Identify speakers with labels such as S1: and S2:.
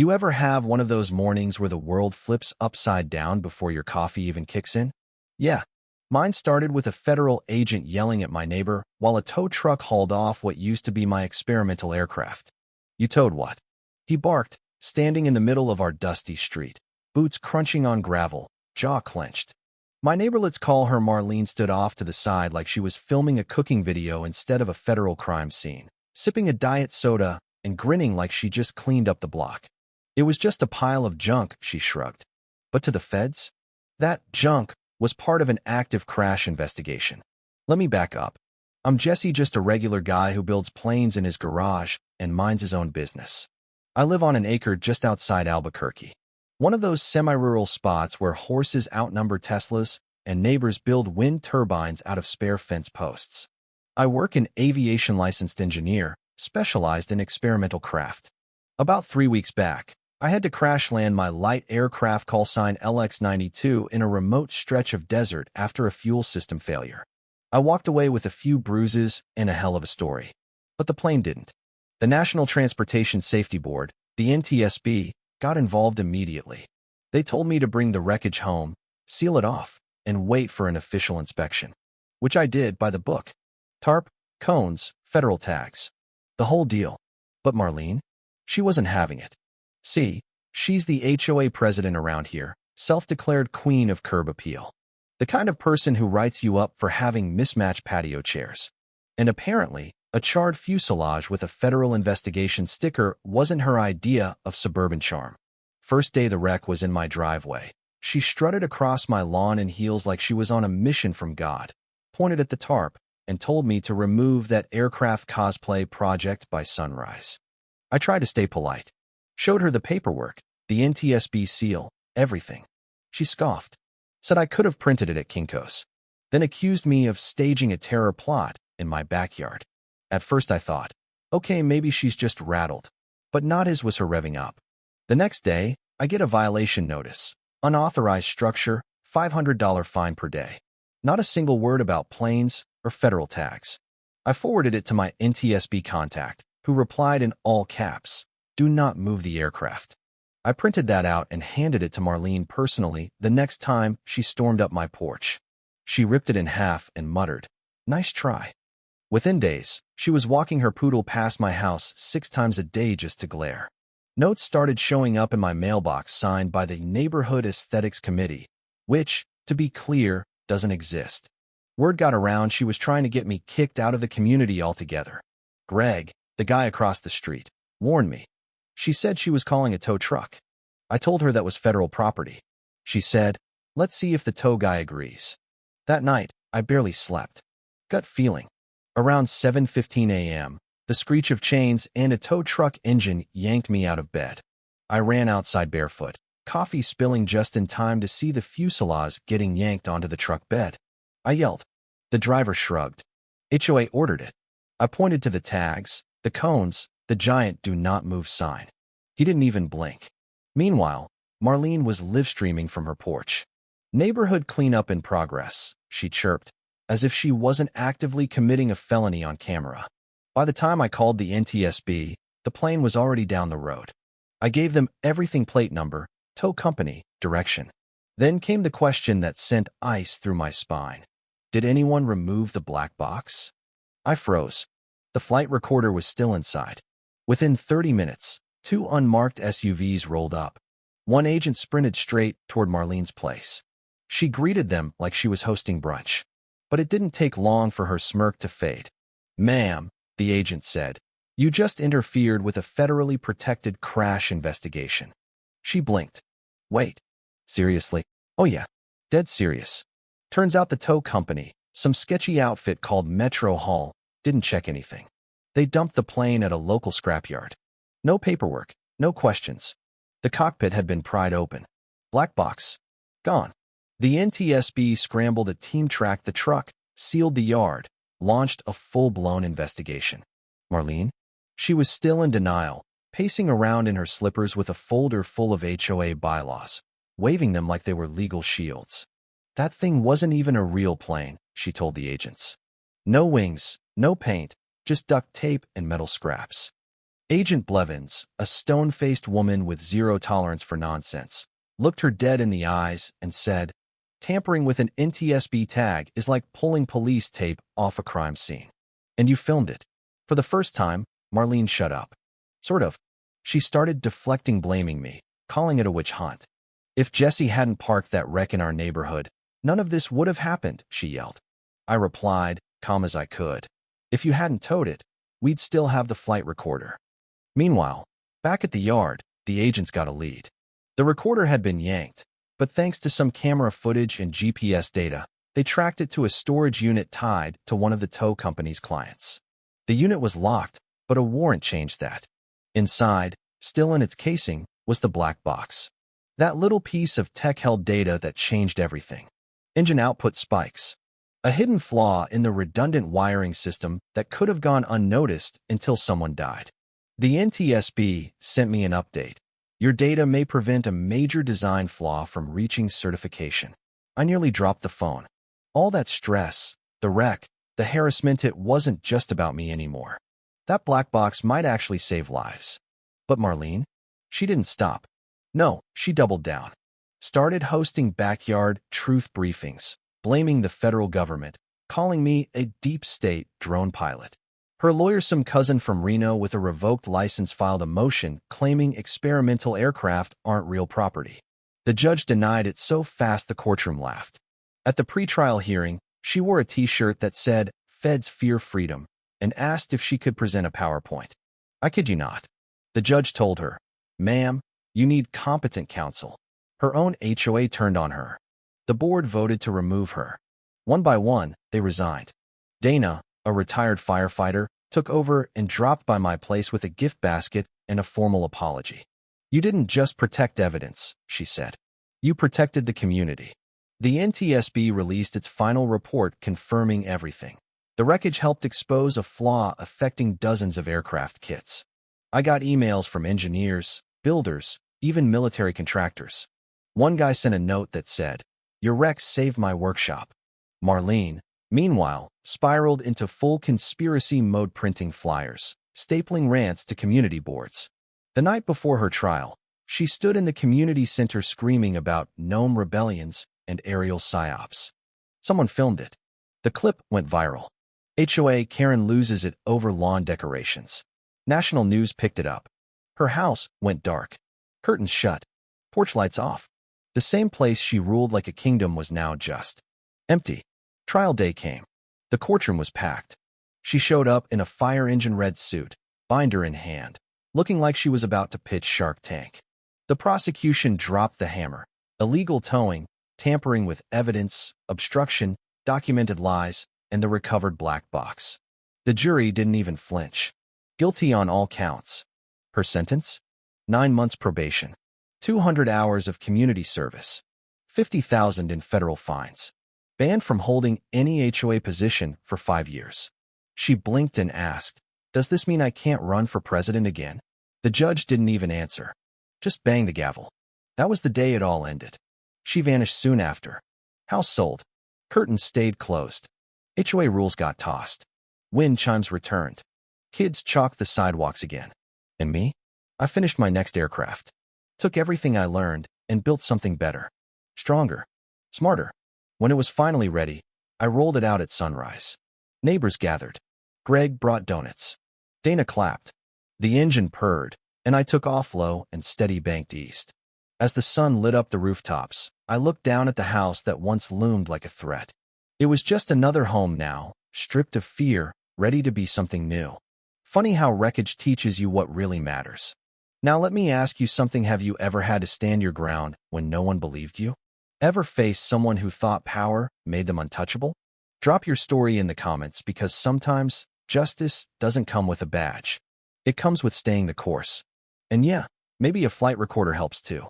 S1: You ever have one of those mornings where the world flips upside down before your coffee even kicks in? Yeah. Mine started with a federal agent yelling at my neighbor while a tow truck hauled off what used to be my experimental aircraft. "You towed what?" He barked, standing in the middle of our dusty street, boots crunching on gravel, jaw clenched. My neighbor, let's call her Marlene, stood off to the side like she was filming a cooking video instead of a federal crime scene, sipping a diet soda and grinning like she just cleaned up the block. "It was just a pile of junk," she shrugged. "But to the feds? That junk was part of an active crash investigation." Let me back up. I'm Jesse, just a regular guy who builds planes in his garage and minds his own business. I live on an acre just outside Albuquerque, one of those semi-rural spots where horses outnumber Teslas and neighbors build wind turbines out of spare fence posts. I work in aviation, licensed engineer, specialized in experimental craft. About 3 weeks back, I had to crash land my light aircraft call sign LX-92 in a remote stretch of desert after a fuel system failure. I walked away with a few bruises and a hell of a story. But the plane didn't. The National Transportation Safety Board, the NTSB, got involved immediately. They told me to bring the wreckage home, seal it off, and wait for an official inspection. Which I did by the book. Tarp, cones, federal tags. The whole deal. But Marlene? She wasn't having it. See, she's the HOA president around here, self-declared queen of curb appeal. The kind of person who writes you up for having mismatched patio chairs. And apparently, a charred fuselage with a federal investigation sticker wasn't her idea of suburban charm. First day the wreck was in my driveway. She strutted across my lawn in heels like she was on a mission from God, pointed at the tarp, and told me to remove that aircraft cosplay project by sunrise. I tried to stay polite. Showed her the paperwork, the NTSB seal, everything. She scoffed, said I could have printed it at Kinko's, then accused me of staging a terror plot in my backyard. At first I thought, okay, maybe she's just rattled, but not as was her revving up. The next day, I get a violation notice, unauthorized structure, $500 fine per day. Not a single word about planes or federal tags. I forwarded it to my NTSB contact, who replied in all caps, "Do not move the aircraft." I printed that out and handed it to Marlene personally the next time she stormed up my porch. She ripped it in half and muttered, "Nice try." Within days, she was walking her poodle past my house 6 times a day just to glare. Notes started showing up in my mailbox signed by the Neighborhood Aesthetics Committee, which, to be clear, doesn't exist. Word got around she was trying to get me kicked out of the community altogether. Greg, the guy across the street, warned me. She said she was calling a tow truck. I told her that was federal property. She said, "Let's see if the tow guy agrees." That night, I barely slept. Gut feeling. Around 7:15 a.m., the screech of chains and a tow truck engine yanked me out of bed. I ran outside barefoot, coffee spilling just in time to see the fuselage getting yanked onto the truck bed. I yelled. The driver shrugged. HOA ordered it. I pointed to the tags, the cones, the giant "Do Not Move" sign. He didn't even blink. Meanwhile, Marlene was live streaming from her porch. "Neighborhood cleanup in progress," she chirped, as if she wasn't actively committing a felony on camera. By the time I called the NTSB, the plane was already down the road. I gave them everything: plate number, tow company, direction. Then came the question that sent ice through my spine. Did anyone remove the black box? I froze. The flight recorder was still inside. Within 30 minutes, 2 unmarked SUVs rolled up. One agent sprinted straight toward Marlene's place. She greeted them like she was hosting brunch. But it didn't take long for her smirk to fade. "Ma'am," the agent said, "you just interfered with a federally protected crash investigation." She blinked. "Wait. Seriously?" "Oh yeah. Dead serious. Turns out the tow company, some sketchy outfit called Metro Hall, didn't check anything. They dumped the plane at a local scrapyard. No paperwork, no questions. The cockpit had been pried open. Black box. Gone." The NTSB scrambled a team, tracked the truck, sealed the yard, launched a full-blown investigation. Marlene? She was still in denial, pacing around in her slippers with a folder full of HOA bylaws, waving them like they were legal shields. "That thing wasn't even a real plane," she told the agents. "No wings, no paint, just duct tape and metal scraps." Agent Blevins, a stone-faced woman with zero tolerance for nonsense, looked her dead in the eyes and said, "Tampering with an NTSB tag is like pulling police tape off a crime scene. And you filmed it." For the first time, Marlene shut up. Sort of. She started deflecting, blaming me, calling it a witch hunt. "If Jesse hadn't parked that wreck in our neighborhood, none of this would have happened," she yelled. I replied, calm as I could, "If you hadn't towed it, we'd still have the flight recorder." Meanwhile, back at the yard, the agents got a lead. The recorder had been yanked, but thanks to some camera footage and GPS data, they tracked it to a storage unit tied to one of the tow company's clients. The unit was locked, but a warrant changed that. Inside, still in its casing, was the black box. That little piece of tech-held data that changed everything. Engine output spikes. A hidden flaw in the redundant wiring system that could have gone unnoticed until someone died. The NTSB sent me an update. "Your data may prevent a major design flaw from reaching certification." I nearly dropped the phone. All that stress, the wreck, the harassment, it wasn't just about me anymore. That black box might actually save lives. But Marlene? She didn't stop. No, she doubled down. Started hosting backyard truth briefings, blaming the federal government, calling me a deep state drone pilot. Her lawyersome cousin from Reno with a revoked license filed a motion claiming experimental aircraft aren't real property. The judge denied it so fast the courtroom laughed. At the pretrial hearing, she wore a t-shirt that said, "Feds fear freedom," and asked if she could present a PowerPoint. I kid you not. The judge told her, "Ma'am, you need competent counsel." Her own HOA turned on her. The board voted to remove her. One by one, they resigned. Dana, a retired firefighter, took over and dropped by my place with a gift basket and a formal apology. "You didn't just protect evidence," she said. "You protected the community." The NTSB released its final report confirming everything. The wreckage helped expose a flaw affecting dozens of aircraft kits. I got emails from engineers, builders, even military contractors. One guy sent a note that said, "Your wreck saved my workshop." Marlene, meanwhile, spiraled into full conspiracy mode, printing flyers, stapling rants to community boards. The night before her trial, she stood in the community center screaming about gnome rebellions and aerial psyops. Someone filmed it. The clip went viral. HOA Karen loses it over lawn decorations. National news picked it up. Her house went dark. Curtains shut. Porch lights off. The same place she ruled like a kingdom was now just empty. Trial day came. The courtroom was packed. She showed up in a fire engine red suit, binder in hand, looking like she was about to pitch Shark Tank. The prosecution dropped the hammer. Illegal towing, tampering with evidence, obstruction, documented lies, and the recovered black box. The jury didn't even flinch. Guilty on all counts. Her sentence? 9 months probation. 200 hours of community service. $50,000 in federal fines. Banned from holding any HOA position for 5 years. She blinked and asked, "Does this mean I can't run for president again?" The judge didn't even answer. Just banged the gavel. That was the day it all ended. She vanished soon after. House sold. Curtains stayed closed. HOA rules got tossed. Wind chimes returned. Kids chalked the sidewalks again. And me? I finished my next aircraft. Took everything I learned and built something better. Stronger. Smarter. When it was finally ready, I rolled it out at sunrise. Neighbors gathered. Greg brought donuts. Dana clapped. The engine purred, and I took off low and steady banked east. As the sun lit up the rooftops, I looked down at the house that once loomed like a threat. It was just another home now, stripped of fear, ready to be something new. Funny how wreckage teaches you what really matters. Now let me ask you something. Have you ever had to stand your ground when no one believed you? Ever faced someone who thought power made them untouchable? Drop your story in the comments, because sometimes justice doesn't come with a badge. It comes with staying the course. And yeah, maybe a flight recorder helps too.